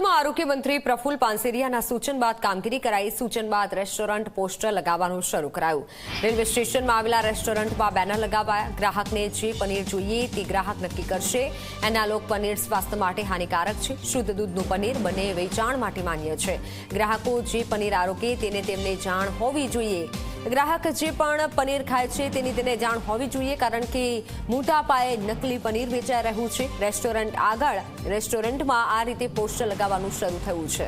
સુરતમાં આરોગ્ય મંત્રી પ્રફુલ પાનસેરિયાના સૂચન બાદ કામગીરી કરાઈ। સૂચન બાદ રેસ્ટોરન્ટ પોસ્ટર લગાવવાનું શરૂ કરાયું। રેલવે સ્ટેશનમાં આવેલા રેસ્ટોરન્ટમાં બેનર લગાવાયા। ગ્રાહકને જે પનીર જોઈએ તે ગ્રાહક નક્કી કરશે। એનાલોગ પનીર સ્વાસ્થ્ય માટે હાનિકારક છે। શુદ્ધ દૂધનું પનીર બંને વેચાણ માટે માન્ય છે। ગ્રાહકો જે પનીર આરોગે તેને તેમને જાણ હોવી જોઈએ। ग्राहक जे पण पनीर खाय छे तेनी तेने जाण होवी जोईए, कारण के मोटा पाये नकली पनीर वेचाई रह्युं छे। रेस्टोरंट आगळ रेस्टोरंटमां आ रीते पोस्टर लगाववानुं शरू थयुं छे।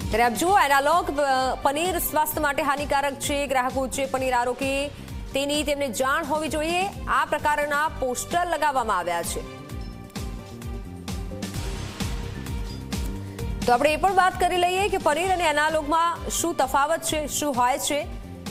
त्यारे आप जुओ, एनालॉग पनीर स्वास्थ्य माटे हानिकारक छे। ग्राहको जे पनीर आरोगे तेनी तेमने जाण होवी जोईए। आ प्रकारना पोस्टर लगाववामां आव्या छे। तो આપણે એ પણ વાત કરી લઈએ કે પનીર અને એનાલોગમાં શું તફાવત છે, શું હોય છે।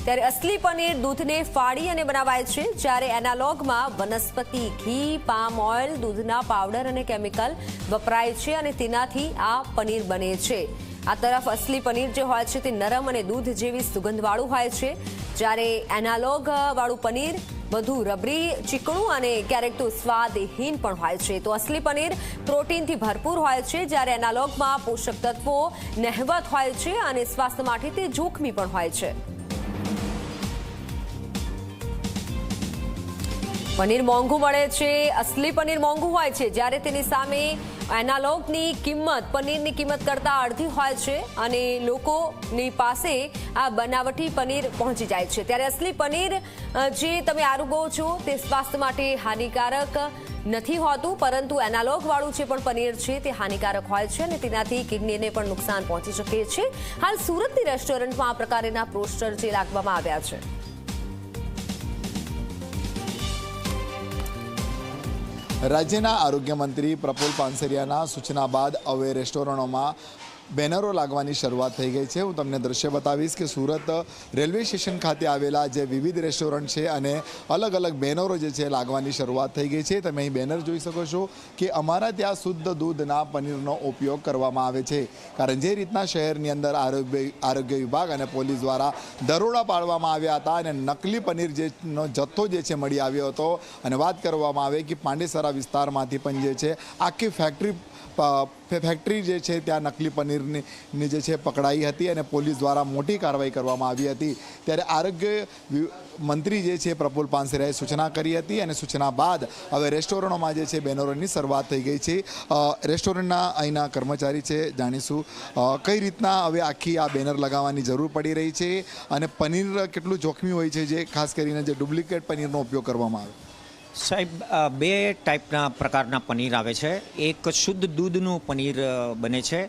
ત્યારે અસલી પનીર દૂધને ફાડી અને બનાવાય છે, જ્યારે એનાલોગમાં વનસ્પતિ ઘી, પામ ઓઇલ, દૂધના પાવડર અને કેમિકલ વપરાય છે અને તેનાથી આ પનીર બને છે। આ તરફ અસલી પનીર જે હોય છે તે નરમ અને દૂધ જેવી સુગંધવાળું હોય છે, જ્યારે એનાલોગ વાળું પનીર વધુ રબરી, ચીકણું અને ક્યારેક તો સ્વાદહીન પણ હોય છે। તો અસલી પનીર પ્રોટીનથી ભરપૂર હોય છે, જ્યારે એનાલોગમાં પોષક તત્વો નહિવત હોય છે અને સ્વાસ્થ્ય માટે તે જોખમી પણ હોય છે। પનીર મોંઘું મળે છે। અસલી પનીર મોંઘું હોય છે, જ્યારે તેની સામે એનાલોગની કિંમત પનીરની કિંમત કરતાં અડધી હોય છે અને લોકોની પાસે આ બનાવટી પનીર પહોંચી જાય છે। ત્યારે અસલી પનીર જે તમે આરોગો છો તે સ્વાસ્થ્ય માટે હાનિકારક નથી હોતું, પરંતુ એનાલોગ વાળું જે પણ પનીર છે તે હાનિકારક હોય છે અને તેનાથી કિડનીને પણ નુકસાન પહોંચી શકે છે। હાલ સુરતની રેસ્ટોરન્ટમાં આ પ્રકારના પોસ્ટર જે લાગવામાં આવ્યા છે। રાજ્યના આરોગ્ય મંત્રી પ્રફુલ પાનસેરિયાના સૂચના બાદ હવે રેસ્ટોરન્ટોમાં બેનરો લાગવાની શરૂઆત થઈ ગઈ છે। હું તમને દ્રશ્ય બતાવીશ કે સુરત રેલવે સ્ટેશન ખાતે આવેલા જે વિવિધ રેસ્ટોરન્ટ છે અને અલગ અલગ બેનરો જે છે લાગવાની શરૂઆત થઈ ગઈ છે। તમે અહીં બેનર જોઈ શકો છો કે અમારા ત્યાં શુદ્ધ દૂધના પનીરનો ઉપયોગ કરવામાં આવે છે, કારણ જે રીતના શહેરની અંદર આરોગ્ય વિભાગ અને પોલીસ દ્વારા દરોડા પાડવામાં આવ્યા હતા અને નકલી પનીર જેનો જથ્થો જે છે મળી આવ્યો હતો અને વાત કરવામાં આવે કે પાંડેસરા વિસ્તારમાંથી પણ જે છે આખી ફેક્ટરી જે છે ત્યાં નકલી પનીરની જે છે પકડાઈ હતી અને પોલીસ દ્વારા મોટી કાર્યવાહી કરવામાં આવી હતી। ત્યારે આરોગ્ય મંત્રી જે છે પ્રફુલ પાનસેરિયાએ સૂચના કરી હતી અને સૂચના બાદ હવે રેસ્ટોરન્ટોમાં જે છે બેનરોની શરૂઆત થઈ ગઈ છે। રેસ્ટોરન્ટના અહીંના કર્મચારી છે, જાણીશું કઈ રીતના હવે આખી આ બેનર લગાવવાની જરૂર પડી રહી છે અને પનીર કેટલું જોખમી હોય છે, જે ખાસ કરીને જે ડુપ્લિકેટ પનીરનો ઉપયોગ કરવામાં આવે। સાહેબ, બે ટાઈપના પ્રકારના પનીર આવે છે। એક શુદ્ધ દૂધનું પનીર બને છે,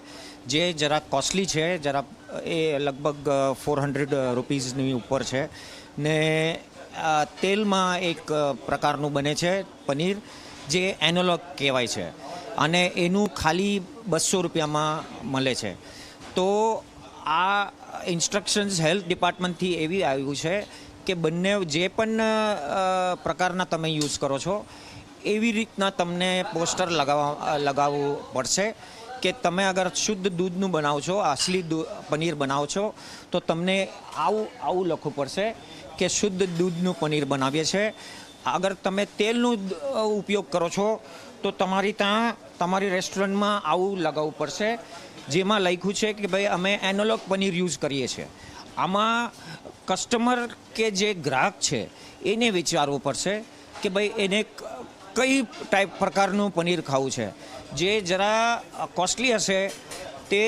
જે જરા કોસ્ટલી છે, જરા એ લગભગ 400 રૂપીઝની ઉપર છે ને તેલમાં એક પ્રકારનું બને છે પનીર, જે એનાલોગ કહેવાય છે અને એનું ખાલી 200 રૂપિયામાં મળે છે। તો આ ઇન્સ્ટ્રક્શન્સ હેલ્થ ડિપાર્ટમેન્ટથી એવી આવ્યું છે કે બંને જે પણ પ્રકારના તમે યુઝ કરો છો એવી રીતના તમને પોસ્ટર લગાવવું પડશે કે તમે અગર શુદ્ધ દૂધનું બનાવો છો, અસલી પનીર બનાવો છો, તો તમને આવું લખવું પડશે કે શુદ્ધ દૂધનું પનીર બનાવીએ છીએ। અગર તમે તેલનું ઉપયોગ કરો છો તો તમારી રેસ્ટોરન્ટમાં આવું લગાવવું પડશે, જેમાં લખ્યું છે કે ભાઈ અમે એનાલોગ પનીર યુઝ કરીએ છીએ। આમાં કસ્ટમર કે જે ગ્રાહક છે એને વિચારવું પડશે કે ભાઈ એને કઈ ટાઈપ પ્રકારનું પનીર ખાવું છે। જે જરા કોસ્ટલી હશે તે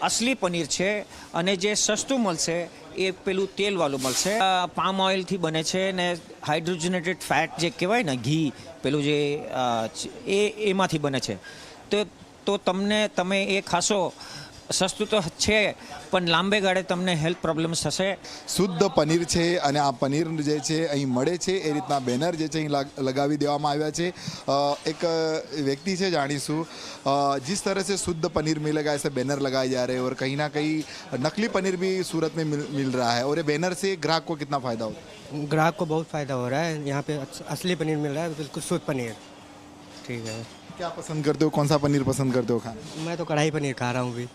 અસલી પનીર છે અને જે સસ્તું મળશે એ પેલું તેલવાળું મળશે। પામ ઓઇલથી બને છે ને હાઇડ્રોજનેટેડ ફેટ જે કહેવાય ને ઘી, પેલું જે એમાંથી બને છે। તો તમે એ ખાશો, સસ્તું તો છે પણ લાંબે ગાળે તમને હેલ્થ પ્રોબ્લેમ્સ થશે। શુદ્ધ પનીર છે અને આ પનીર જે છે અહીં મળે છે એ રીતના બેનર જે છે અહીં લગાવી દેવામાં આવ્યા છે। એક વ્યક્તિ છે, જાણીશું जिस तरह से शुद्ध पनीर मिलेगा ऐसे बैनर लगाए जा रहे हैं और कहीं ना कहीं नकली पनीर भी सूरत में मिल रहा है, और ये बैनर से ग्राहक को कितना फ़ायदा होता है? ग्राहक को बहुत फ़ायदा हो रहा है। यहाँ पे असली पनीर मिल रहा है, बिल्कुल शुद्ध पनीर। ठीक है। क्या पसंद करते हो, कौन सा पनीर पसंद करते हो खाना? मैं तो कढ़ाई पनीर खा रहा हूँ अभी।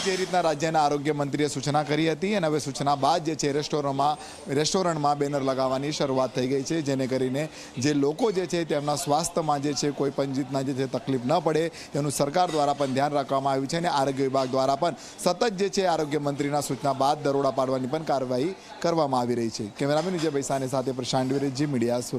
જે રીતના રાજ્યના આરોગ્ય મંત્રીએ સૂચના કરી હતી અને હવે સૂચના બાદ જે છે રેસ્ટોરન્ટમાં બેનર લગાવવાની શરૂઆત થઈ ગઈ છે, જેને કરીને જે લોકો જે છે તેમના સ્વાસ્થ્યમાં જે છે કોઈ પણ રીતના જે છે તકલીફ ન પડે તેનું સરકાર દ્વારા પણ ધ્યાન રાખવામાં આવ્યું છે અને આરોગ્ય વિભાગ દ્વારા પણ સતત જે છે આરોગ્ય મંત્રીના સૂચના બાદ દરોડા પાડવાની પણ કાર્યવાહી કરવામાં આવી રહી છે. કેમેરામેન વિજય ભૈસાની સાથે પ્રશાંત વિરેજી, મીડિયા સુરત.